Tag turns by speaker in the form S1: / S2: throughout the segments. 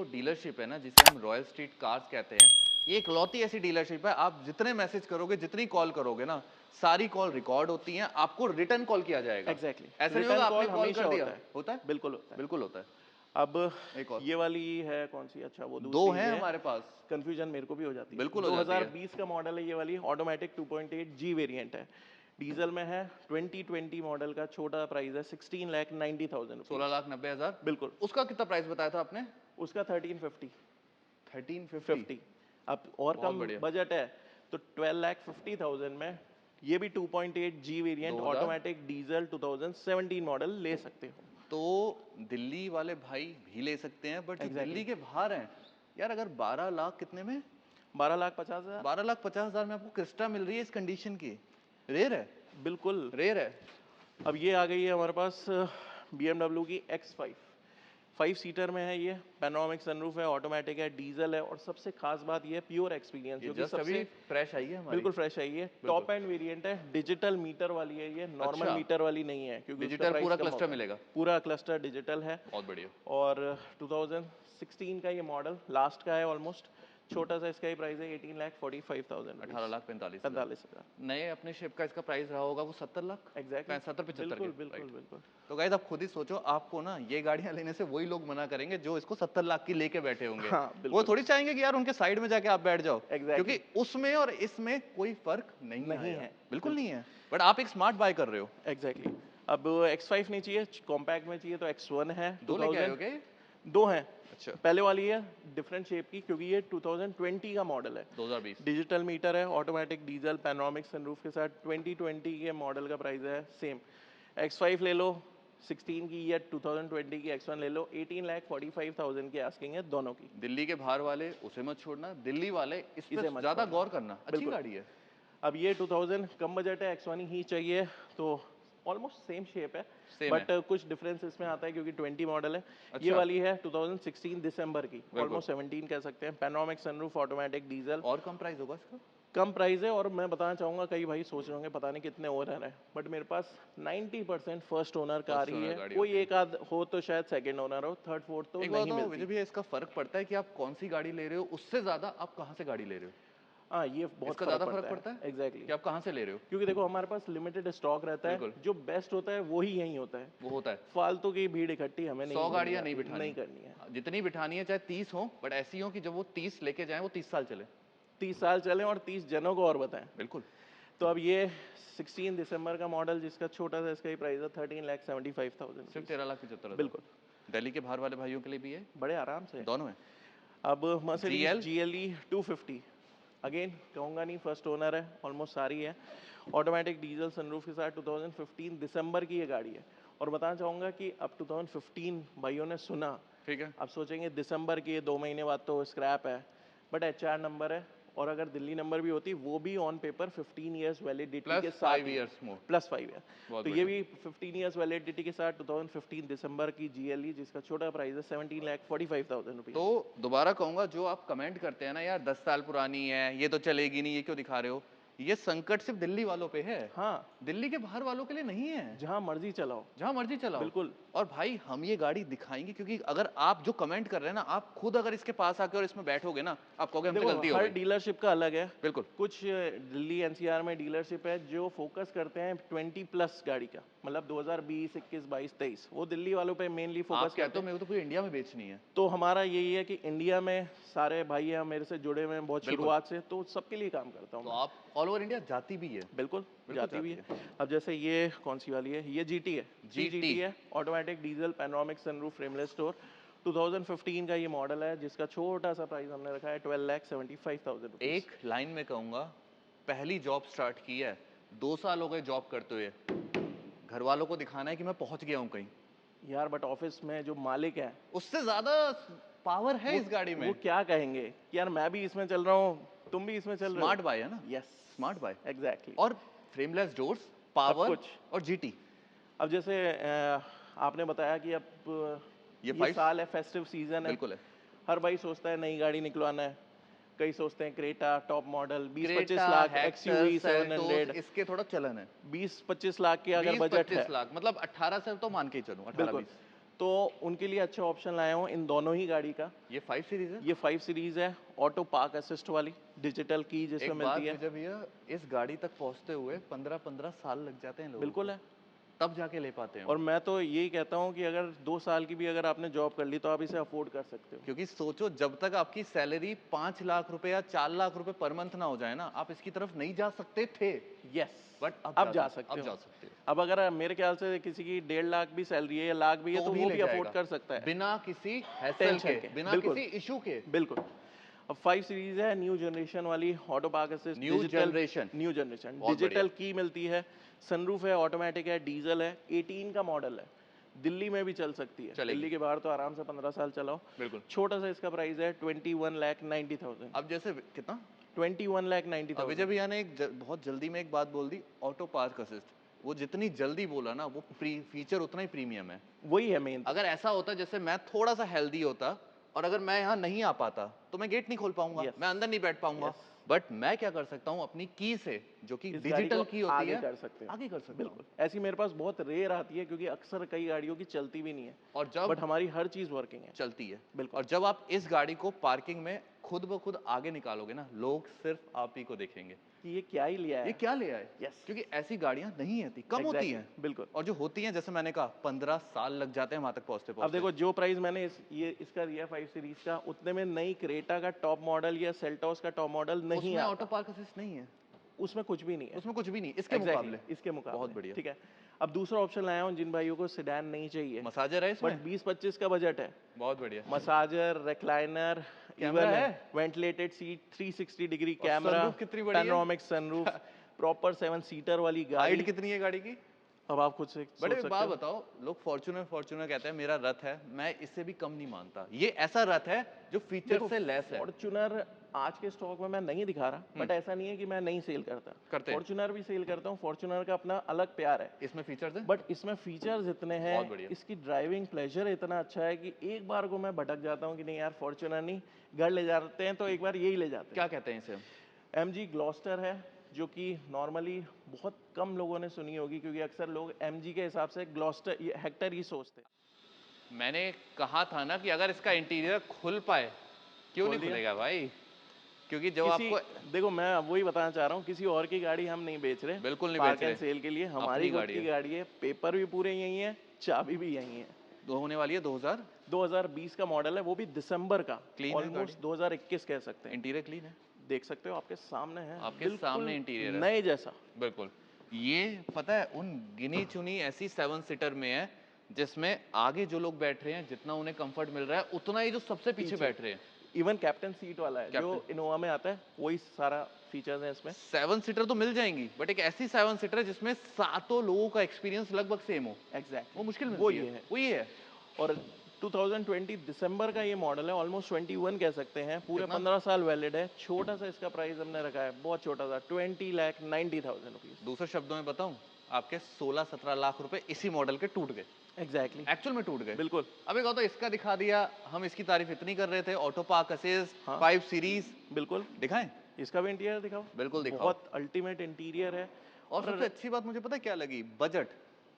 S1: Dealership है ना, जिसे हम रॉयल स्ट्रीट कार्स कहते हैं, ये इकलौती ऐसी डीलरशिप है, आप जितने मैसेज करोगे, जितनी कॉल करोगे ना, सारी कॉल रिकॉर्ड होती हैं, आपको रिटर्न कॉल किया जाएगा।
S2: एग्जैक्टली
S1: ऐसा नहीं होगा आपने कॉल
S2: हमेशा
S1: कर दिया।
S2: होता है, बिल्कुल होता है।
S1: बिल्कुल होता है।
S2: अब
S1: एक और
S2: ये वाली है कौन सी, अच्छा वो
S1: दो
S2: दूसरी
S1: हैं
S2: है।
S1: हमारे पास।
S2: कंफ्यूजन मेरे को भी हो जाती है।
S1: बिल्कुल हो जाती है।
S2: 2020 का मॉडल है ये वाली, ऑटोमेटिक 2.8 जी वेरिएंट है, डीजल में है, 2020 मॉडल का, छोटा प्राइस है 16,90,000
S1: 16,90,000।
S2: बिल्कुल।
S1: उसका कितना प्राइस बताया था आपने?
S2: उसका 1350।
S1: 1350।
S2: अब और
S1: बहुत
S2: कम
S1: बढ़िया।
S2: बजट है तो 12,50,000 में ये भी 2.8 G variant
S1: 2000
S2: automatic diesel 2017 model ले सकते हो।
S1: तो दिल्ली वाले भाई भी ले सकते हैं, बट जो
S2: Exactly.
S1: दिल्ली के बाहर हैं यार, अगर 12 लाख कितने में,
S2: 12,50,000
S1: 12,50,000 में आपको क्रिस्टा मिल रही है इस कंडीशन की, रेयर है,
S2: बिल्कुल।
S1: रेयर है।
S2: अब ये आ गई है हमारे पास BMW की X5, 5 सीटर में है ये, पैनोरामिक सनरूफ है, ऑटोमेटिक है, डीजल है, और सबसे खास बात ये है प्योर एक्सपीरियंस,
S1: ये
S2: जो कि
S1: जस्ट अभी
S2: सबसे
S1: फ्रेश आई है हमारी।
S2: बिल्कुल फ्रेश है। ये टॉप एंड वेरिएंट है, डिजिटल मीटर वाली है ये, नॉर्मल
S1: अच्छा।
S2: मीटर वाली नहीं है, क्योंकि उसका
S1: डिजिटल
S2: प्राइस
S1: पूरा
S2: कम
S1: क्लस्टर
S2: होता है।
S1: मिलेगा।
S2: पूरा क्लस्टर डिजिटल है।
S1: बहुत बढ़िया।
S2: और 2016 का ये मॉडल लास्ट का है ऑलमोस्ट, छोटा सा इसका ही प्राइस है 18,45,000,
S1: 18,45,000। नए अपने शिप का इसका प्राइस रहा होगा वो 70 लाख,
S2: एग्जैक्टली
S1: 70-75
S2: बिल्कुल
S1: के,
S2: बिल्कुल
S1: राइट।
S2: बिल्कुल।
S1: तो गाइस आप खुद ही सोचो, आपको ना ये गाड़ियां लेने से वही लोग मना करेंगे जो इसको 70 लाख की लेके बैठे होंगे।
S2: हाँ
S1: वो
S2: बिल्कुल
S1: थोड़ी चाहेंगे कि यार उनके साइड में जाके आप बैठ जाओ,
S2: एग्जैक्टली
S1: क्योंकि उसमें और इसमें कोई फर्क नहीं
S2: नहीं
S1: आएगा।
S2: है,
S1: बिल्कुल नहीं है, बट आप एक स्मार्ट बाय कर रहे हो।
S2: एग्जैक्टली। अब X5 नहीं चाहिए, कॉम्पैक्ट में चाहिए तो X1 है।
S1: दो लेके आए
S2: 2000
S1: हो क्या?
S2: दो हैं।
S1: अच्छा।
S2: पहले वाली है डिफरेंट शेप की, क्योंकि ये 2020 का मॉडल है,
S1: 2020।
S2: डिजिटल मीटर है, ऑटोमेटिक डीजल, पैनोरामिक सनरूफ के साथ। 2020 के मॉडल का प्राइस है सेम। X5 ले लो 16 की, या 2020 की X1 ले लो, 18,45,000 की आस्किंग है दोनों की।
S1: दिल्ली के बाहर वाले उसे मत छोड़ना, दिल्ली वाले इस पे
S2: इसे मत
S1: ज्यादा
S2: छोड़ना।
S1: गौर करना, अच्छी
S2: बिल्कुल।
S1: गाड़ी है।
S2: अब ये 2000 कम बजट है, X1 ही चाहिए, तो ऑलमोस्ट सेम शेप है,
S1: सेम
S2: बट
S1: है।
S2: कुछ डिफरेंस इसमें आता है क्योंकि 20 मॉडल है। ये
S1: अच्छा।
S2: वाली है 2016 दिसंबर की,
S1: बिल्कुल।
S2: ऑलमोस्ट 17 कह सकते हैं, पैनोरामिक सनरूफ, ऑटोमेटिक डीजल।
S1: और कम प्राइस होगा इसका?
S2: कम प्राइस है, और मैं बताना चाहूँगा, कई भाई सोच रहे होंगे पता नहीं कितने ओनर है, बट मेरे पास 90% फर्स्ट ओनर कार
S1: फर्स्ट
S2: ही
S1: ओनर
S2: है।
S1: गाड़ी
S2: कोई
S1: होती है।
S2: एक आध हो तो शायद सेकंड ओनर हो, थर्ड फोर्थ तो
S1: एक बात
S2: नहीं
S1: बताओ
S2: मिलती।
S1: विजय भैया, इसका फर्क पड़ता है कि आप कौन सी गाड़ी ले रहे हो, उससे ज्यादा आप कहाँ से गाड़ी ले रहे हो?
S2: हाँ, ये बहुत
S1: इसका
S2: फर्क
S1: ज्यादा फर्क
S2: पड़ता
S1: पड़ता
S2: है,
S1: है
S2: एग्जैक्टली।
S1: कि आप कहाँ से ले रहे हो।
S2: क्योंकि देखो हमारे पास लिमिटेड स्टॉक रहता है,
S1: बिल्कुल।
S2: जो बेस्ट होता है वो ही यहीं होता है।
S1: वो होता है।
S2: फालतू की भीड़ इकट्ठी हमें नहीं
S1: 100
S2: करनी
S1: गाड़ियां नहीं
S2: आती,
S1: बिठानी,
S2: नहीं करनी है।
S1: जितनी बिठानी है चाहे 30 हो, बट ऐसी हो कि जब वो 30 लेके जाए वो 30 साल चले।
S2: 30 साल चले और 30 जनों को और बताएं।
S1: बिल्कुल।
S2: तो अब ये 16 दिसंबर का मॉडल, जिसका छोटा सा इसका ही प्राइस है 13,75,000।
S1: सिर्फ 13,75,000।
S2: बिल्कुल।
S1: दिल्ली के बाहर वाले भाइयों के लिए भी है,
S2: बड़े आराम से।
S1: दोनों है।
S2: अब मर्सिडीज
S1: GL
S2: GLE 250, अगेन कहूँगा नहीं, फर्स्ट ओनर है, ऑलमोस्ट सारी है, ऑटोमेटिक डीजल सनरूफ के साथ। 2015 दिसंबर की ये गाड़ी है, और बताना चाहूँगा कि अब 2015 भाइयों ने सुना,
S1: ठीक है।
S2: आप सोचेंगे दिसंबर की 2 महीने बाद तो स्क्रैप है, बट HR नंबर है, और अगर दिल्ली नंबर भी होती वो भी ऑन पेपर 15 इयर्स वैलिडिटी के
S1: प्लस
S2: साथ
S1: 5 इयर्स मोर।
S2: +5 ईयर।
S1: बहुत
S2: तो ये
S1: बढ़िया।
S2: भी 15 इयर्स वैलिडिटी के साथ 2015 दिसंबर की GLE, जिसका छोटा प्राइस है 17,45,000 रुपीज़।
S1: तो दोबारा कहूंगा, जो आप कमेंट करते हैं ना यार 10 साल पुरानी है, ये तो चलेगी नहीं, ये क्यों दिखा रहे हो, ये संकट सिर्फ दिल्ली वालों पे है,
S2: हाँ,
S1: दिल्ली के बाहर वालों के लिए नहीं है।
S2: जहाँ मर्जी चलाओ।
S1: जहां मर्जी चलाओ।
S2: बिल्कुल।
S1: और भाई हम ये गाड़ी दिखाएंगे, क्योंकि अगर आप जो कमेंट कर रहे हैं ना, आप खुद अगर इसके पास आके और इसमें बैठोगे ना, आप कहोगे हमसे
S2: देखो
S1: गलती हो
S2: हर
S1: गई।
S2: डीलरशिप का अलग है।
S1: बिल्कुल।
S2: कुछ दिल्ली NCR में डीलरशिप है जो फोकस करते हैं 20+ गाड़ी का, मतलब 2020, 21, 22, 23, वो दिल्ली वालों पे मेनली
S1: आप
S2: फोकस
S1: कहते
S2: करते
S1: हो
S2: हैं।
S1: मेरे को तो पूरी इंडिया में बेचनी है।
S2: तो हमारा यही है कि इंडिया में सारे भाई हैं मेरे से जुड़े हुए हैं बहुत
S1: बिल्कुल।
S2: शुरुआत से, तो सबके लिए काम करता हूँ
S1: तो
S2: मैं।
S1: आप ऑल ओवर इंडिया जाती भी है।
S2: बिल्कुल,
S1: बिल्कुल
S2: जाती भी
S1: जाती
S2: है। अब जैसे ये कौन सी वाली है, ये GT है,
S1: GT।
S2: GT है, automatic diesel, panoramic sunroof, frameless door, 2015 का ये मॉडल है, जिसका छोटा सा प्राइस हमने रखा है 12,75,000 रुपीज़।
S1: एक लाइन में कहूंगा, पहली जॉब स्टार्ट की है, 2 साल हो गए जॉब करते हुए, घर वालों को दिखाना है कि मैं पहुंच गया हूं कहीं।
S2: यार बट ऑफिस में जो मालिक है
S1: उससे ज्यादा पावर है इस गाड़ी में।
S2: वो क्या कहेंगे कि यार मैं भी इसमें चल रहा हूँ, तुम भी इसमें चल रहे हो।
S1: स्मार्ट बाय है ना।
S2: Yes,
S1: smart bye.
S2: एग्जैक्टली।
S1: और फ्रेमलेस डोर्स,
S2: अब
S1: पावर
S2: कुछ
S1: और GT।
S2: अब जैसे आपने बताया कि अब
S1: ये
S2: ये
S1: 5
S2: साल है, फेस्टिव सीजन है,
S1: बिल्कुल है।
S2: हर भाई सोचता है नई गाड़ी निकलवाना है। कई सोचते हैं Creta top model 20-25
S1: Creta,
S2: lakh,
S1: Hector,
S2: XUV
S1: Seltos,
S2: 700,
S1: इसके थोड़ा चलन है।
S2: 20-25 लाख के अगर बजट
S1: 20-25
S2: है,
S1: लाख मतलब 18 से तो मान के ही चलूं, 18
S2: बिल्कुल,
S1: 20।
S2: तो उनके लिए अच्छा ऑप्शन लाया हूँ इन दोनों ही गाड़ी का।
S1: ये 5 सीरीज है।
S2: ये 5 सीरीज है, ऑटो पार्क असिस्ट वाली, डिजिटल की जिसमें
S1: एक बात
S2: मिलती है।
S1: विजय भैया, इस गाड़ी तक पहुंचते हुए 15-15 साल लग जाते हैं लोगों
S2: बिल्कुल
S1: को,
S2: है।
S1: तब जाके ले पाते हैं
S2: और
S1: वो।
S2: मैं तो यही कहता हूँ कि अगर 2 साल की भी अगर आपने जॉब कर ली तो आप इसे अफोर्ड कर सकते हो।
S1: क्योंकि सोचो, जब तक आपकी सैलरी 5 लाख रुपए या 4 लाख रुपए पर मंथ ना हो जाए ना, आप इसकी तरफ नहीं जा सकते थे।
S2: यस,
S1: बट
S2: अब जा सकते
S1: अब
S2: हो।
S1: जा सकते हो।
S2: अब अगर मेरे ख्याल से किसी की 1.5 लाख भी सैलरी है या लाख भी है
S1: तो
S2: तो
S1: भी
S2: वो
S1: ले
S2: भी अफोर्ड
S1: जाएगा,
S2: कर सकता है
S1: बिना किसी हैसल
S2: टेंशन
S1: के,
S2: के।
S1: बिना
S2: बिल्कुल
S1: किसी इशू के।
S2: बिल्कुल। अब 5 सीरीज है, न्यू जनरेशन वाली, auto park assist,
S1: new
S2: digital,
S1: generation,
S2: new generation,
S1: बहुत बढ़िया।
S2: डिजिटल की मिलती है, सनरूफ है, ऑटोमेटिक है, डीजल है, 18 का मॉडल है, दिल्ली में भी चल सकती है,
S1: चलेगी।
S2: दिल्ली के बाहर तो आराम से 15 साल चलाओ।
S1: बिल्कुल।
S2: छोटा सा इसका प्राइस है 21,90,000।
S1: अब जैसे कितना
S2: 21,90,000।
S1: अब विजय भैया ने बहुत जल्दी में एक बात बोल दी, ऑटो पार्क असिस्ट। वो जितनी जल्दी बोला ना, वो फीचर उतना ही प्रीमियम है।
S2: वही है मेन।
S1: अगर ऐसा होता जैसे मैं थोड़ा सा हेल्दी होता और अगर मैं यहाँ नहीं आ पाता तो मैं गेट नहीं खोल पाऊंगा,
S2: Yes.
S1: मैं अंदर नहीं बैठ पाऊंगा।
S2: Yes.
S1: बट मैं क्या कर सकता हूँ अपनी की से, जो कि
S2: इस गाड़ी
S1: डिजिटल
S2: को
S1: की होती
S2: आगे
S1: है,
S2: कर सकते हैं,
S1: आगे कर सकता हूँ।
S2: बिल्कुल। ऐसी मेरे पास बहुत रेयर आती है क्योंकि अक्सर कई गाड़ियों की चलती भी नहीं है,
S1: और जब
S2: बट हमारी हर चीज वर्किंग है।
S1: चलती है,
S2: बिल्कुल।
S1: और जब आप इस गाड़ी को पार्किंग में खुद ब खुद आगे निकालोगे ना, लोग सिर्फ आप ही को देखेंगे
S2: कि ये क्या ही लिया है,
S1: ये क्या ले आए।
S2: Yes.
S1: क्योंकि ऐसी गाड़ियां नहीं आती, कम होती
S2: Exactly,
S1: हैं।
S2: बिल्कुल।
S1: और जो होती हैं, जैसे मैंने कहा, 15 साल लग जाते हैं वहां तक पहुंचते
S2: अब
S1: पहुंचते।
S2: देखो जो प्राइस मैंने इसका दिया 5 सीरीज का, उतने में नई क्रेटा का टॉप मॉडल या सेल्टॉस का टॉप मॉडल नहीं
S1: उसमें
S2: आता।
S1: ऑटो पार्क असिस्ट नहीं है,
S2: उसमें कुछ भी नहीं है,
S1: उसमें कुछ भी नहीं इसके
S2: Exactly,
S1: मुकाबले।
S2: इसके मुकाबले।
S1: बहुत बढ़िया।
S2: ठीक है। अब दूसरा ऑप्शन लाया हूँ जिन भाइयों को सेडान नहीं चाहिए,
S1: मसाजर है इसमें,
S2: बट 20-25 का बजट है।
S1: बहुत बढ़िया।
S2: मसाजर, रिक्लाइनर,
S1: कैमरा
S2: इवन
S1: है?
S2: वेंटिलेटेड सीट, 360 डिग्री
S1: और
S2: कैमरा,
S1: सनरूफ कितनी बड़ी है?
S2: पैनोरामिक सनरूफ, प्रॉपर 7 सीटर वाली गाड़ी।
S1: हाइट कितनी है गाड़ी की?
S2: अब आप खुद से
S1: बट
S2: सोच
S1: एक
S2: सकते
S1: बात
S2: हो।
S1: बताओ, लोग फॉर्च्यूनर फॉर्च्यूनर कहते हैं, मेरा रथ है, मैं इससे भी कम नहीं मानता। ये ऐसा रथ है जो फीचर से लेस है।
S2: फॉर्च्यूनर आज के स्टॉक में मैं नहीं दिखा रहा, बट ऐसा नहीं है कि मैं नहीं सेल करता,
S1: करते हैं।
S2: फॉर्च्यूनर भी सेल करता हूँ। फॉर्च्यूनर का अपना अलग प्यार है,
S1: इसमें फीचर्स है,
S2: बट इसमें फीचर्स इतने
S1: बहुत बढ़िया।
S2: हैं, इसकी ड्राइविंग प्लेजर इतना अच्छा है कि एक बार को मैं भटक जाता हूँ कि नहीं यार फॉर्च्यूनर नहीं, घर ले जाते हैं तो एक बार यही ले जाते हैं।
S1: क्या कहते हैं इसे हम?
S2: एमजी ग्लॉस्टर है, जो कि नॉर्मली बहुत कम लोगों ने सुनी होगी क्योंकि अक्सर लोग एमजी के हिसाब से ग्लॉस्टर हेक्टर ही सोचते हैं।
S1: मैंने कहा था ना कि अगर इसका इंटीरियर खुल पाए, क्यों
S2: खोल
S1: नहीं
S2: दिया।
S1: खुलेगा भाई? क्योंकि जब
S2: किसी
S1: आपको,
S2: देखो मैं अब वही बताना चाह रहा हूँ, किसी और की गाड़ी हम नहीं बेच रहे,
S1: बिल्कुल नहीं
S2: पार्क
S1: बेच रहे,
S2: एंड सेल के लिए हमारी
S1: अपनी
S2: खुद
S1: गाड़ी
S2: की
S1: है।
S2: गाड़ी है, पेपर भी पूरे यही है, चाबी भी यही है।
S1: दो होने वाली है 2000,
S2: 2020 का मॉडल है, वो भी दिसंबर का,
S1: Clean है
S2: ऑलमोस्ट 2021 कह सकते हैं।
S1: इंटीरियर क्लीन है,
S2: देख सकते हो आपके सामने है,
S1: आपके
S2: बिल्कुल
S1: सामने इंटीरियर है,
S2: नए जैसा।
S1: बिल्कुल। ये पता है उन गिनी चुनी ऐसी 7 सीटर में है जिसमें आगे जो लोग बैठ रहे हैं, जितना उन्हें कंफर्ट मिल रहा है, उतना ही जो सबसे पीछे बैठ रहे हैं।
S2: इवन कैप्टन सीट वाला है जो
S1: कैप्टन।
S2: इनोवा में आता है, वही सारा फीचर्स है इसमें।
S1: 7 सीटर तो मिल जाएंगी, बट एक ऐसी 7 सीटर है जिसमें सातों लोगों का एक्सपीरियंस लगभग सेम हो,
S2: एग्जैक्ट,
S1: वो मुश्किल
S2: वो
S1: मिलती
S2: ये है।
S1: वो ये है।
S2: और 2020 दिसंबर का ये मॉडल है, ऑलमोस्ट 21 कह सकते हैं, पूरे
S1: कितना?
S2: 15 साल वैलिड है। छोटा सा इसका प्राइस हमने रखा है, बहुत छोटा सा, 20,90,000 रुपीज।
S1: दूसरे शब्दों में बताऊं, आपके 16-17 लाख रुपए इसी मॉडल के टूट गए,
S2: एग्जैक्टली,
S1: एक्चुअल में टूट गए।
S2: बिल्कुल।
S1: अब एक तो इसका दिखा दिया, हम इसकी तारीफ इतनी कर रहे थे, ऑटो पार्क असिस्ट,
S2: हाँ।
S1: 5 सीरीज,
S2: बिल्कुल,
S1: दिखाएं?
S2: इसका भी इंटीरियर दिखाओ।
S1: बिल्कुल दिखाओ।
S2: बहुत अल्टीमेट इंटीरियर है।
S1: और सबसे अच्छी बात मुझे पता है क्या लगी? बजट।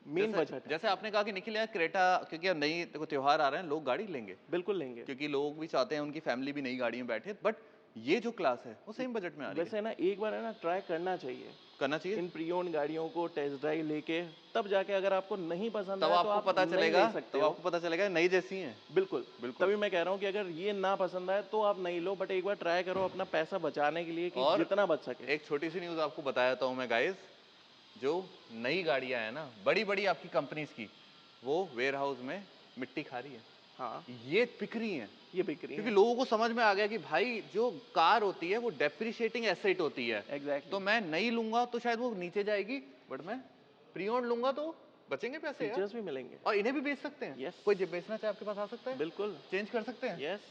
S2: मेन बजट,
S1: जैसे आपने कहा कि निखिल यार क्रेटा, क्योंकि अब नई देखो त्योहार आ रहे हैं, लोग गाड़ी लेंगे,
S2: बिल्कुल लेंगे।
S1: क्योंकि लोग भी चाहते हैं उनकी फैमिली भी नई गाड़ी में बैठे, बट ये जो क्लास है वो सेम बजट में आ रही है।
S2: वैसे ना एक बार है ना ट्राई करना चाहिए
S1: करना चाहिए,
S2: इन प्री ओन्ड गाड़ियों को, टेस्ट ड्राइव लेके, तब जाके अगर आपको नहीं पसंद
S1: तब
S2: आया तो
S1: आपको
S2: आप
S1: पता
S2: नहीं
S1: चलेगा,
S2: ले सकते
S1: तब
S2: हो।
S1: आपको पता चलेगा नई जैसी हैं।
S2: बिल्कुल
S1: बिल्कुल।
S2: तभी मैं कह रहा हूँ कि अगर ये ना पसंद आए तो आप नहीं लो, बट एक बार ट्राई करो अपना पैसा बचाने के लिए कि
S1: और
S2: जितना बच सके।
S1: एक छोटी सी न्यूज़ आपको बता देता हूँ मैं गाइस, जो नई गाड़ियां हैं ना, बड़ी बड़ी आपकी कंपनीज की, वो वेयर हाउस में मिट्टी खा रही है,
S2: हाँ,
S1: ये बिक रही हैं।
S2: ये बिक रही
S1: क्योंकि
S2: है।
S1: लोगों को समझ में आ गया कि भाई जो कार होती है वो डेप्रिशिएटिंग एसेट होती है,
S2: एग्जैक्टली,
S1: तो मैं नई लूंगा तो शायद वो नीचे जाएगी, बट मैं प्री ओन्ड लूंगा तो बचेंगे पैसे यार,
S2: फीचर्स भी मिलेंगे।
S1: और इन्हें भी बेच सकते हैं।
S2: Yes.
S1: कोई जब बेचना चाहे आपके पास आ सकता है,
S2: बिल्कुल,
S1: चेंज कर सकते हैं।
S2: यस।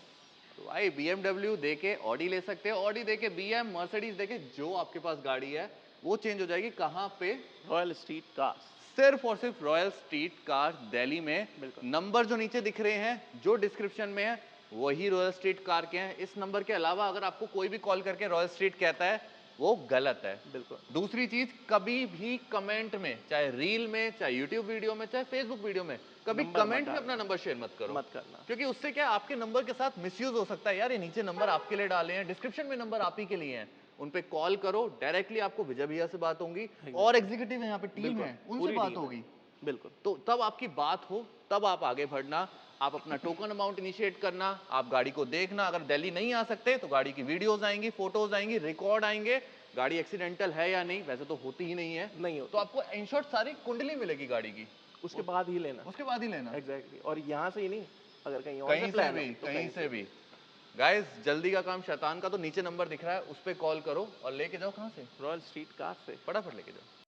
S1: तो भाई BMW दे के ऑडी ले सकते हैं, ऑडी दे के BM, मर्सिडीज दे के जो आपके पास गाड़ी है वो चेंज हो जाएगी। कहाँ पे?
S2: रॉयल स्ट्रीट कार्स,
S1: सिर्फ और सिर्फ रॉयल स्ट्रीट कार दिल्ली में।
S2: बिल्कुल।
S1: नंबर जो नीचे दिख रहे हैं, जो डिस्क्रिप्शन में है, वही रॉयल स्ट्रीट कार के हैं। इस नंबर के अलावा अगर आपको कोई भी कॉल करके रॉयल स्ट्रीट कहता है, वो गलत है।
S2: बिल्कुल
S1: दूसरी चीज, कभी भी कमेंट में, चाहे रील में, चाहे यूट्यूब वीडियो में, चाहे फेसबुक वीडियो में, कभी
S2: नंबर मत
S1: कमेंट में
S2: डालना।
S1: अपना नंबर शेयर मत करो।
S2: मत करना।
S1: क्योंकि उससे क्या है, आपके नंबर के साथ मिसयूज हो सकता है। यार ये नीचे नंबर आपके लिए डाले हैं, डिस्क्रिप्शन में नंबर आप ही के लिए हैं, उन पे कॉल करो डायरेक्टली, आपको विजय भैया से बात होगी और एग्जीक्यूटिव यहाँ पे टीम
S2: बिल्कुल,
S1: है, उनसे
S2: पूरी
S1: बात
S2: टीम है।
S1: होगी।
S2: बिल्कुल
S1: तो तब आपकी बात हो, तब आप आगे बढ़ना, आप अपना टोकन अमाउंट इनिशिएट करना, आप गाड़ी को देखना। अगर दिल्ली नहीं आ सकते तो गाड़ी की वीडियोस आएंगी, फोटोज आएंगी, रिकॉर्ड आएंगे, गाड़ी एक्सीडेंटल है या नहीं, वैसे तो होती ही नहीं है,
S2: नहीं
S1: तो
S2: होती,
S1: आपको इन शॉर्ट सारी कुंडली मिलेगी गाड़ी की,
S2: उसके बाद ही लेना।
S1: उसके बाद ही लेना।
S2: एग्जैक्टली और यहाँ से ही नहीं, अगर कहीं और से
S1: कहीं से
S2: प्लान
S1: भी,
S2: हो तो
S1: कहीं से भी। गाइस, जल्दी का काम शैतान का, तो नीचे नंबर दिख रहा है, उस पर कॉल करो और लेके जाओ। कहाँ से?
S2: रॉयल स्ट्रीट कार से।
S1: फटाफट लेके जाओ।